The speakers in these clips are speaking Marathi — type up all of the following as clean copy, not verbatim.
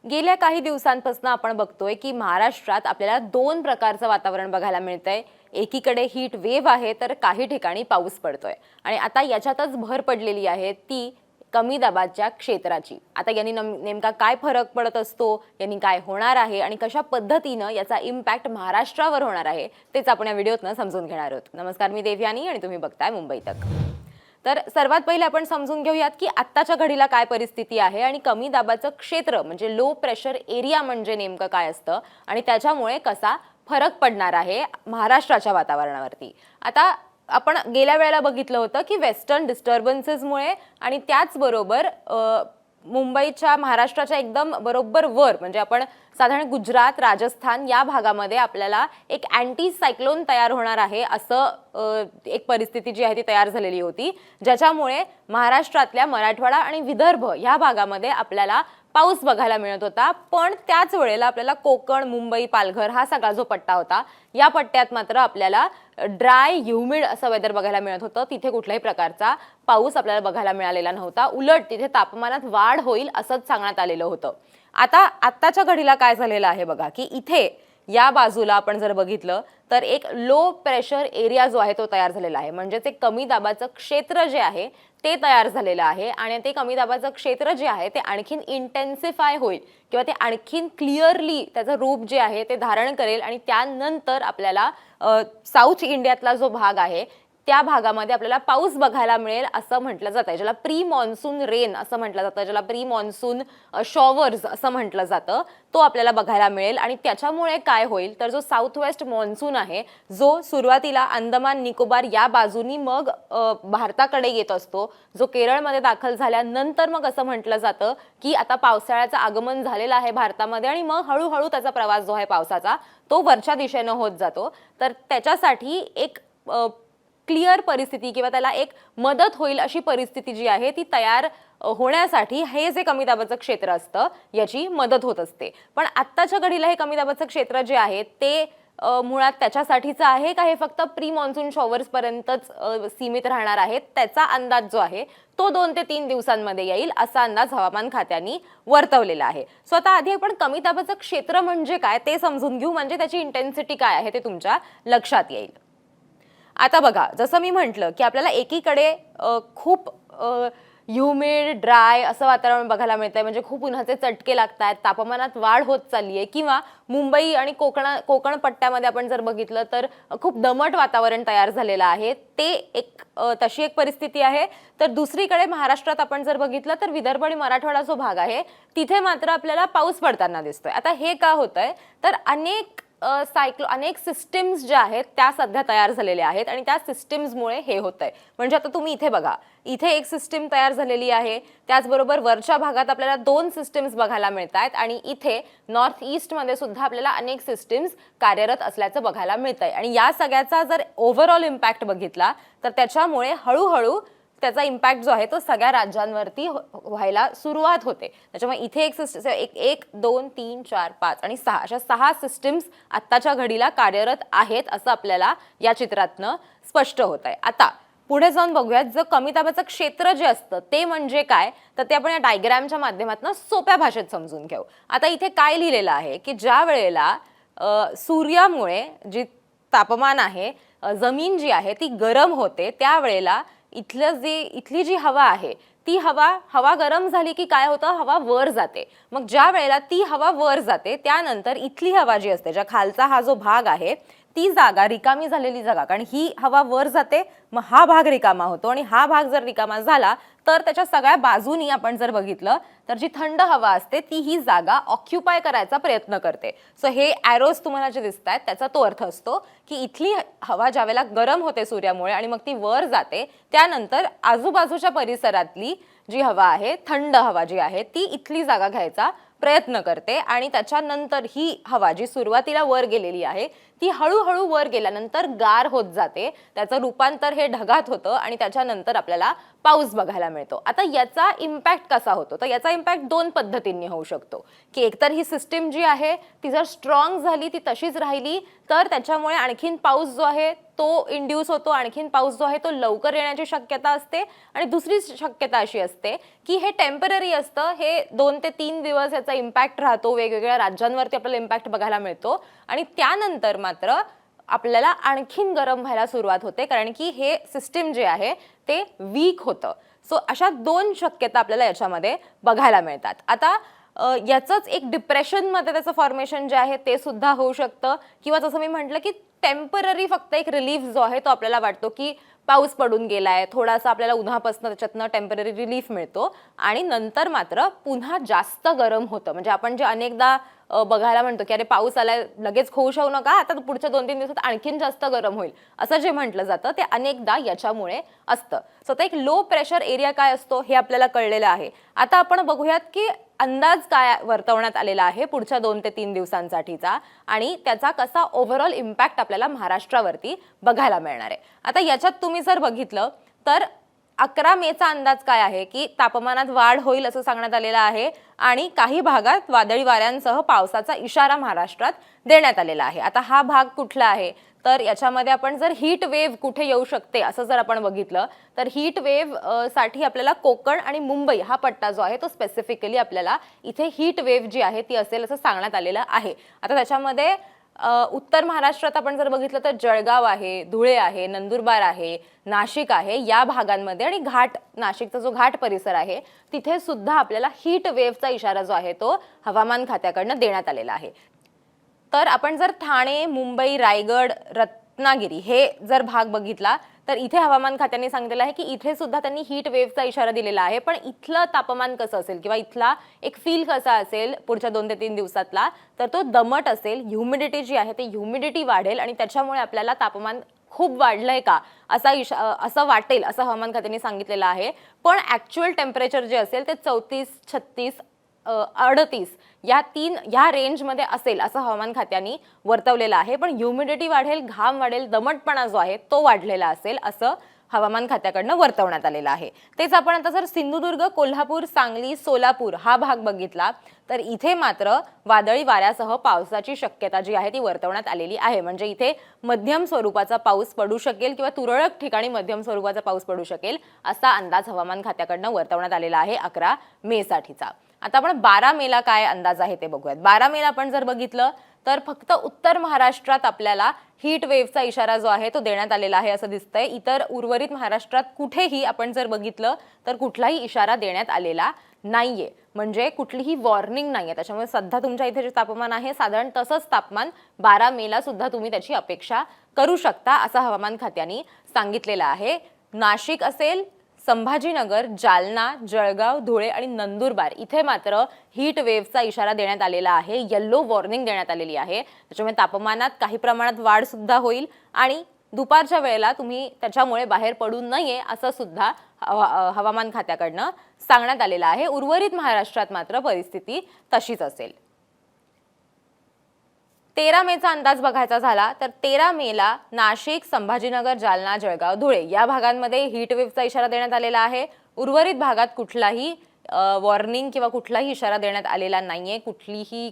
गेल्या काही दिवसांपासून आपण बघतोय की महाराष्ट्रात आपल्याला दोन प्रकारचं वातावरण बघायला मिळतंय। एकीकडे हीट वेव्ह आहे तर काही ठिकाणी पाऊस पडतोय आणि आता याच्यातच भर पडलेली आहे ती कमी दाबाच्या क्षेत्राची। आता यांनी नेमका काय फरक पडत असतो, यांनी काय होणार आहे आणि कशा पद्धतीने याचा इम्पॅक्ट महाराष्ट्रावर होणार आहे तेच आपण या व्हिडिओतनं समजून घेणार आहोत। नमस्कार, मी देवयानी आणि तुम्ही बघताय मुंबई तक। तर सर्वात पहिले आपण समजून घेऊयात की आत्ताच्या घडीला काय परिस्थिती आहे आणि कमी दाबाचं क्षेत्र म्हणजे लो प्रेशर एरिया म्हणजे नेमकं काय असतं आणि त्याच्यामुळे कसा फरक पडणार आहे महाराष्ट्राच्या वातावरणावरती। आता आपण गेल्या वेळेला बघितलं होतं की वेस्टर्न डिस्टर्बन्सेसमुळे आणि त्याचबरोबर मुंबईच्या महाराष्ट्राच्या एकदम बरोबर वर म्हणजे आपण साधारण गुजरात राजस्थान या भागामध्ये आपल्याला एक अँटी सायक्लोन तयार होणार आहे असं एक परिस्थिती जी आहे ती तयार झालेली होती, ज्याच्यामुळे महाराष्ट्रातल्या मराठवाडा आणि विदर्भ या भागामध्ये आपल्याला पाऊस बघायला मिळत होता। पण त्याच वेळेला आपल्याला कोकण मुंबई पालघर हा सगळा जो पट्टा होता या पट्ट्यात मात्र आपल्याला ड्राय ह्युमिड असं वेदर बघायला मिळत होतं। तिथे कुठल्याही प्रकारचा पाऊस आपल्याला बघायला मिळालेला नव्हता, उलट तिथे तापमानात वाढ होईल असंच सांगण्यात आलेलं होतं। आत्ताच्या घडीला काय झालेलं आहे बघा की इथे या बाजूला आपण जर बघितलं तर एक लो प्रेशर एरिया जो आहे तो तयार झालेला आहे, म्हणजे ते कमी दाबाचं क्षेत्र जे आहे ते तयार झालेलं आहे आणि ते कमी दाबाचं क्षेत्र जे आहे ते आणखीन इंटेन्सिफाय होईल किंवा ते आणखीन क्लिअरली त्याचं रूप जे आहे ते धारण करेल आणि त्यानंतर आपल्याला साऊथ इंडियातला जो भाग आहे त्या भागामध्ये आपल्याला पाऊस बघायला मिळेल असं म्हटलं जातं, ज्याला प्री मॉन्सून रेन असं म्हटलं जातं, ज्याला प्री मॉन्सून शॉवर्स असं म्हटलं जातं, तो आपल्याला बघायला मिळेल। आणि त्याच्यामुळे काय होईल तर जो साऊथ वेस्ट मॉन्सून आहे जो सुरुवातीला अंदमान निकोबार या बाजूनी मग भारताकडे येत असतो, जो केरळमध्ये दाखल झाल्यानंतर मग असं म्हटलं जातं की आता पावसाळ्याचं आगमन झालेलं आहे भारतामध्ये आणि मग हळूहळू त्याचा प्रवास जो आहे पावसाचा तो वरच्या दिशेनं होत जातो। तर त्याच्यासाठी एक क्लिअर परिस्थिती किंवा त्याला एक मदत होईल अशी परिस्थिती जी आहे ती तयार होण्यासाठी हे जे कमी दाबाचं क्षेत्र असतं याची मदत होत असते। पण आत्ताच्या घडीला हे कमी दाबाचं क्षेत्र जे आहे ते मुळात त्याच्यासाठीचं आहे का हे फक्त प्री मॉन्सून शॉवर्स पर्यंतच सीमित राहणार आहे, त्याचा अंदाज जो आहे तो 2 ते 3 दिवसांमध्ये येईल असा अंदाज हवामान खात्याने वर्तवलेला आहे। सो आता आधी आपण कमी दाबाचं क्षेत्र म्हणजे काय ते समजून घेऊ, म्हणजे त्याची इंटेन्सिटी काय आहे ते तुमच्या लक्षात येईल। आता बघा, जसं मी म्हटलं की आपल्याला एकीकडे खूप ह्युमिड ड्राय असं वातावरण बघायला मिळतंय, म्हणजे खूप उन्हाचे चटके लागतात, तापमानात वाढ होत चालली आहे, किंवा मुंबई आणि कोकण पट्ट्यामध्ये आपण जर बघितलं तर खूप दमट वातावरण तयार झालेलं आहे, ते एक तशी एक परिस्थिती आहे। तर दुसरीकडे महाराष्ट्रात आपण जर बघितलं तर विदर्भ आणि मराठवाडा जो भाग आहे तिथे मात्र आपल्याला पाऊस पडताना दिसतोय। आता हे का होतंय तर अनेक सिस्टीम्स ज्या आहेत त्या सध्या तयार झालेल्या आहेत आणि त्या सिस्टीम्समुळे हे होतंय। म्हणजे आता तुम्ही इथे बघा, इथे एक सिस्टीम तयार झालेली आहे, त्याचबरोबर वरच्या भागात आपल्याला 2 सिस्टीम्स बघायला मिळतात आणि इथे नॉर्थ ईस्ट मध्ये सुद्धा आपल्याला अनेक सिस्टीम्स कार्यरत असल्याचं बघायला मिळतंय। आणि या सगळ्याचा जर ओव्हरऑल इम्पॅक्ट बघितला तर त्याच्यामुळे हळूहळू त्याचा इम्पॅक्ट जो आहे तो सगळ्या राज्यांवरती व्हायला सुरुवात होते। त्याच्यामुळे इथे एक 2 3 4 5 आणि 6 अशा 6 सिस्टीम्स आत्ताच्या घडीला कार्यरत आहेत असं आपल्याला या चित्रातनं स्पष्ट होत आहे। आता पुढे जाऊन बघूयात जर कमी दाबाचं क्षेत्र जे असतं ते म्हणजे काय, तर ते आपण या डायग्रामच्या माध्यमातून सोप्या भाषेत समजून घेऊ। आता इथे काय लिहिलेलं आहे की ज्या वेळेला सूर्यामुळे जी तापमान आहे, जमीन जी आहे ती गरम होते, त्यावेळेला इथली जी हवा आहे ती हवा गरम झाली की काय होतं, हवा वर जाते। मग ज्या वेळेला ती हवा वर जाते त्यानंतर इथली हवा जी असते, ज्या खालचा हा जो भाग आहे ती जागा रिकामी झालेली जागा, कारण ही हवा वर जाते मग हा भाग रिकामा होतो आणि हा भाग जर रिकामा झाला तर त्याच्या सगळ्या बाजूनी आपण जर बघितलं तर जी थंड हवा असते ती ही जागा ऑक्युपाय करायचा प्रयत्न करते। सो हे ॲरोज तुम्हाला जे दिसत आहेत त्याचा तो अर्थ असतो की इथली हवा ज्यावेळेला गरम होते सूर्यामुळे आणि मग ती वर जाते त्यानंतर आजूबाजूच्या परिसरातली जी हवा आहे, थंड हवा जी आहे ती इथली जागा घ्यायचा प्रयत्न करते आणि त्याच्यानंतर ही हवा जी सुरुवातीला वर गेलेली आहे ती हळूहळू वर गेल्यानंतर गार होत जाते, त्याचं रूपांतर हे ढगात होतं आणि त्याच्यानंतर आपल्याला पाऊस बघायला मिळतो. आता याचा इम्पॅक्ट कसा होतो, तर याचा इम्पॅक्ट दोन पद्धतींनी होऊ शकतो, की एकतर ही सिस्टीम जी आहे ती जर स्ट्रॉंग झाली, ती तशीच राहिली, तर त्याच्यामुळे आणखीन पाऊस जो आहे तो इंड्यूस होतो, आणखीन पाऊस जो आहे तो लवकर येण्याची शक्यता असते. आणि दुसरी शक्यता अशी असते की हे टेम्पररी असतं, हे 2 ते 3 दिवस याचा इम्पॅक्ट राहतो, वेगवेगळ्या राज्यांवरती आपल्याला इम्पॅक्ट बघायला मिळतो आणि त्यानंतर मात्र आपल्याला आणखीन गरम व्हायला सुरुवात होते, कारण की हे सिस्टीम जे आहे ते वीक होतं. सो अशा दोन शक्यता आपल्याला याच्यामध्ये बघायला मिळतात. आता याचंच एक डिप्रेशनमध्ये त्याचं फॉर्मेशन जे आहे ते सुद्धा होऊ शकतं, किंवा जसं मी म्हटलं की टेम्पररी फक्त एक रिलीफ जो आहे तो आपल्याला वाटतो की पाऊस पडून गेलाय, थोडासा आपल्याला उन्हापासून त्याच्यातनं टेम्पररी रिलीफ मिळतो आणि नंतर मात्र पुन्हा जास्त गरम होतं. म्हणजे आपण जे अनेकदा बघायला म्हणतो की अरे पाऊस आलाय, लगेच खुश होऊ नका, आता पुढच्या 2-3 दिवसात आणखीन जास्त गरम होईल, असं जे म्हटलं जातं ते अनेकदा याच्यामुळे असतं. सो एक लो प्रेशर एरिया काय असतो हे आपल्याला कळलेलं आहे. आता आपण बघूयात की अंदाज काय वर्तवण्यात आलेला आहे पुढच्या 2 ते 3 दिवसांसाठीचा आणि त्याचा कसा ओव्हरऑल इम्पॅक्ट आपल्याला महाराष्ट्रावरती बघायला मिळणार आहे. आता याच्यात तुम्ही जर बघितलं तर 11 मेचा अंदाज काय आहे की तापमानात वाढ होईल असं सांगण्यात आलेलं आहे आणि काही भागात वादळी वाऱ्यांसह पावसाचा इशारा महाराष्ट्रात देण्यात आलेला आहे. आता हा भाग कुठला आहे, तर याच्यामध्ये आपण जर हीट वेव्ह कुठे येऊ शकते असं जर आपण बघितलं तर हीट वेव्ह साठी आपल्याला कोकण आणि मुंबई हा पट्टा जो आहे तो स्पेसिफिकली आपल्याला इथे हीट वेव्ह जी आहे ती असेल असं सांगण्यात आलेलं आहे. आता त्याच्यामध्ये उत्तर महाराष्ट्रात आपण जर बघितलं तर जळगाव आहे, धुळे आहे, नंदुरबार आहे, नाशिक आहे, या भागांमध्ये आणि नाशिकचा जो घाट परिसर आहे तिथे सुद्धा आपल्याला हीट वेव्हचा इशारा जो आहे तो हवामान खात्याकडनं देण्यात आलेला आहे. तर आपण जर ठाणे, मुंबई, रायगड, रत्नागिरी हे जर भाग बघितला तर इथे हवामान खात्याने सांगितलेलं आहे की इथे सुद्धा त्यांनी हीट वेव्हचा इशारा दिलेला आहे. पण इथलं तापमान कसं असेल किंवा इथला एक फील कसा असेल पुढच्या 2 ते 3 दिवसातला, तर तो दमट असेल, ह्युमिडिटी जी आहे ती ह्युमिडिटी वाढेल आणि त्याच्यामुळे आपल्याला तापमान खूप वाढलंय का असं वाटेल असं हवामान खात्याने सांगितलेलं आहे. पण ऍक्च्युअल टेम्परेचर जे असेल ते 34, 36, 38 या रेंजमध्ये असेल असं हवामान खात्याने वर्तवलेलं आहे. पण ह्युमिडिटी वाढेल, घाम वाढेल, दमटपणा जो आहे तो वाढलेला असेल असं हवामान खात्याकडनं वर्तवण्यात आलेलं आहे. तेच आपण आता जर सिंधुदुर्ग, कोल्हापूर, सांगली, सोलापूर हा भाग बघितला तर इथे मात्र वादळी वाऱ्यासह पावसाची शक्यता जी आहे ती वर्तवण्यात आलेली आहे. म्हणजे इथे मध्यम स्वरूपाचा पाऊस पडू शकेल किंवा तुरळक ठिकाणी मध्यम स्वरूपाचा पाऊस पडू शकेल असा अंदाज हवामान खात्याकडनं वर्तवण्यात आलेला आहे 11 मे साठीचा. आता आपण 12 मेला काय अंदाज आहे ते बघूयात. 12 मेला आपण जर बघितलं तर फक्त उत्तर महाराष्ट्रात आपल्याला हीट वेव्हचा इशारा जो आहे तो देण्यात आलेला आहे असं दिसतंय. इतर उर्वरित महाराष्ट्रात कुठेही आपण जर बघितलं तर कुठलाही इशारा देण्यात आलेला नाहीये, म्हणजे कुठलीही वॉर्निंग नाहीये. त्याच्यामुळे सध्या तुमच्या इथे जे तापमान आहे साधारण तसंच तापमान 12 मेला सुद्धा तुम्ही त्याची अपेक्षा करू शकता असं हवामान खात्याने सांगितलेलं आहे. नाशिक असेल, संभाजीनगर, जालना, जळगाव, धुळे आणि नंदुरबार इथे मात्र हीट वेव्हचा इशारा देण्यात आलेला आहे, येलो वॉर्निंग देण्यात आलेली आहे. त्याच्यामुळे तापमानात काही प्रमाणात वाढ सुद्धा होईल आणि दुपारच्या वेळेला तुम्ही त्याच्यामुळे बाहेर पडू नये असं सुद्धा हवामान खात्याकडनं सांगण्यात आलेलं आहे. उर्वरित महाराष्ट्रात मात्र परिस्थिती तशीच असेल. 13 मेचा अंदाज बघायचा झाला तर 13 मेला नाशिक, संभाजीनगर, जालना, जळगाव, धुळे या भागांमध्ये हीट वेव्हचा इशारा देण्यात आलेला आहे. उर्वरित भागात कुठलाही वॉर्निंग किंवा कुठलाही इशारा देण्यात आलेला नाहीये. कुठलीही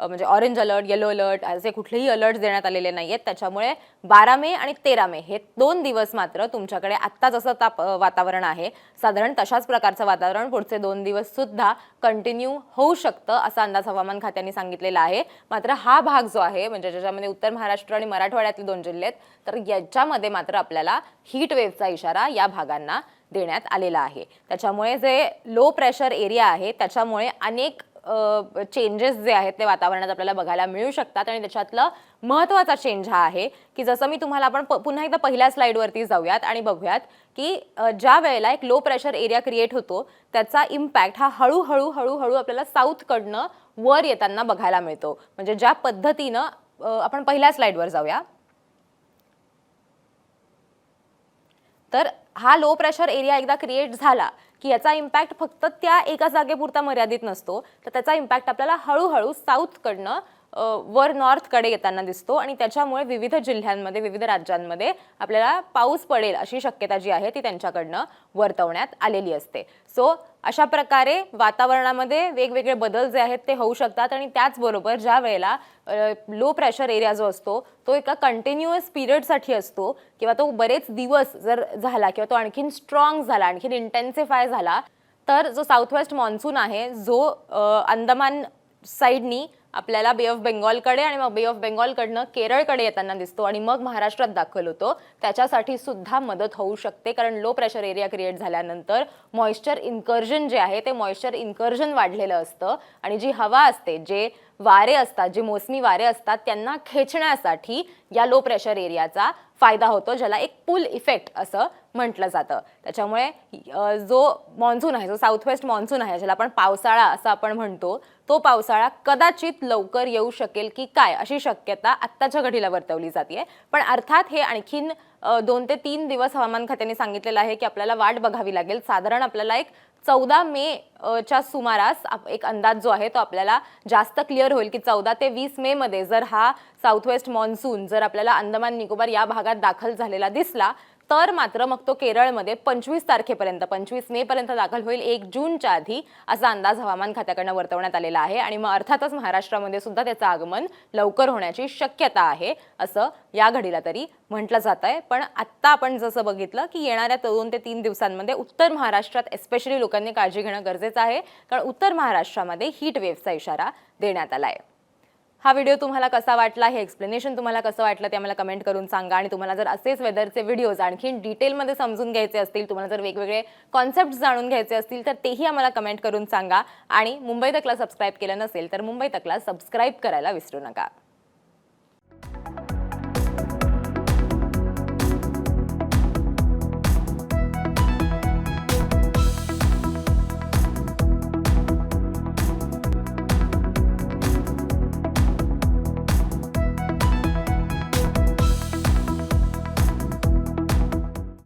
म्हणजे ऑरेंज अलर्ट, येलो अलर्ट असे कुठलेही अलर्ट देण्यात आलेले नाहीयेत. त्याच्यामुळे 12 मे आणि 13 मे हे 2 दिवस मात्र तुमच्याकडे आत्ता जसं वातावरण आहे साधारण तशाच प्रकारचं वातावरण पुढचे 2 दिवस सुद्धा कंटिन्यू होऊ शकतं असा अंदाज हवामान खात्याने सांगितलेला आहे. मात्र हा भाग जो आहे म्हणजे ज्याच्यामध्ये उत्तर महाराष्ट्र आणि मराठवाड्यातले 2 जिल्हे आहेत तर याच्यामध्ये मात्र आपल्याला हीट वेव्हचा इशारा या भागांना देण्यात आलेला आहे. त्याच्यामुळे जे लो प्रेशर एरिया आहे त्याच्यामुळे अनेक चेंजेस जे आहेत ते वातावरणात आपल्याला बघायला मिळू शकतात आणि त्याच्यातलं महत्त्वाचा चेंज हा आहे की जसं मी तुम्हाला आपण पुन्हा एकदा पहिल्या स्लाइडवरती जाऊयात आणि बघूयात की ज्या वेळेला एक लो प्रेशर एरिया क्रिएट होतो त्याचा इम्पॅक्ट हा हळूहळू आपल्याला साऊथकडनं वर येताना बघायला मिळतो. म्हणजे ज्या पद्धतीनं आपण पहिल्या स्लाइडवर जाऊया तर हा लो प्रेशर एरिया एकदा क्रिएट झाला की याचा इम्पॅक्ट फक्त त्या एका जागेपुरता मर्यादित नसतो, तर त्याचा इम्पॅक्ट आपल्याला हळूहळू साऊथकडनं वर नॉर्थकडे येताना दिसतो आणि त्याच्यामुळे विविध जिल्ह्यांमध्ये विविध राज्यांमध्ये आपल्याला पाऊस पडेल अशी शक्यता जी आहे ती त्यांच्याकडनं वर्तवण्यात आलेली असते. सो अशा प्रकारे वातावरणामध्ये वेगवेगळे बदल जे आहेत ते होऊ शकतात आणि त्याचबरोबर ज्या वेळेला लो प्रेशर एरिया जो असतो तो एका कंटिन्युअस पिरियडसाठी असतो किंवा तो बरेच दिवस जर झाला किंवा तो आणखीन स्ट्रॉंग झाला, आणखीन इंटेन्सिफाय झाला, तर जो साऊथ वेस्ट मॉन्सून आहे जो अंदमान साईडनी आपल्याला बे ऑफ बेंगॉलकडे आणि मग बे ऑफ बेंगॉलकडनं केरळकडे येताना दिसतो आणि मग महाराष्ट्रात दाखल होतो, त्याच्यासाठी सुद्धा मदत होऊ शकते. कारण लो प्रेशर एरिया क्रिएट झाल्यानंतर मॉइश्चर इन्कर्जन जे आहे ते मॉइश्चर इन्कर्जन वाढलेलं असतं आणि जी हवा असते, जे वारे असतात, जे मोसमी वारे असतात त्यांना खेचण्यासाठी या लो प्रेशर एरियाचा फायदा होतो, ज्याला एक पुल इफेक्ट असं म्हटलं जातं. त्याच्यामुळे जो मॉन्सून आहे, जो साऊथ वेस्ट मॉन्सून आहे, ज्याला आपण पावसाळा असं आपण म्हणतो, तो पावसाळा कदाचित लवकर येऊ शकेल की काय अशी शक्यता आत्ताच्या घडीला वर्तवली जाते. पण अर्थात हे आणखीन 2 ते 3 दिवस हवामान खात्याने सांगितलेलं आहे की आपल्याला वाट बघावी लागेल. साधारण आपल्याला एक 14 मे च्या सुमारास एक अंदाज जो आहे तो आपल्याला जास्त क्लिअर होईल की 14 ते 20 मे मध्ये जर हा साऊथ वेस्ट मॉन्सून जर आपल्याला अंदमान निकोबार या भागात दाखल झालेला दिसला तर मात्र मग तो केरळमध्ये 25 तारखेपर्यंत 25 मे पर्यंत दाखल होईल, 1 जूनच्या आधी असा अंदाज हवामान खात्याकडनं वर्तवण्यात आलेला आहे. आणि मग अर्थातच महाराष्ट्रामध्ये सुद्धा त्याचं आगमन लवकर होण्याची शक्यता आहे असं या घडीला तरी म्हटलं जात आहे. पण आत्ता आपण जसं बघितलं की येणाऱ्या 2 ते 3 दिवसांमध्ये उत्तर महाराष्ट्रात एस्पेशली लोकांनी काळजी घेणं गरजेचं आहे, कारण उत्तर महाराष्ट्रामध्ये हीट वेव्हचा इशारा देण्यात आला आहे. हा व्हिडिओ तुम्हाला कसा वाटला, हे एक्सप्लेनेशन तुम्हाला कसं वाटलं ते आम्हाला कमेंट करून सांगा. आणि तुम्हाला जर असेच वेदरचे व्हिडिओज आणखीन डिटेलमध्ये समजून घ्यायचे असतील, तुम्हाला जर वेगवेगळे कॉन्सेप्ट जाणून घ्यायचे असतील तर तेही आम्हाला कमेंट करून सांगा. आणि मुंबई तकला सबस्क्राईब केलं नसेल तर मुंबई तकला सबस्क्राईब करायला विसरू नका.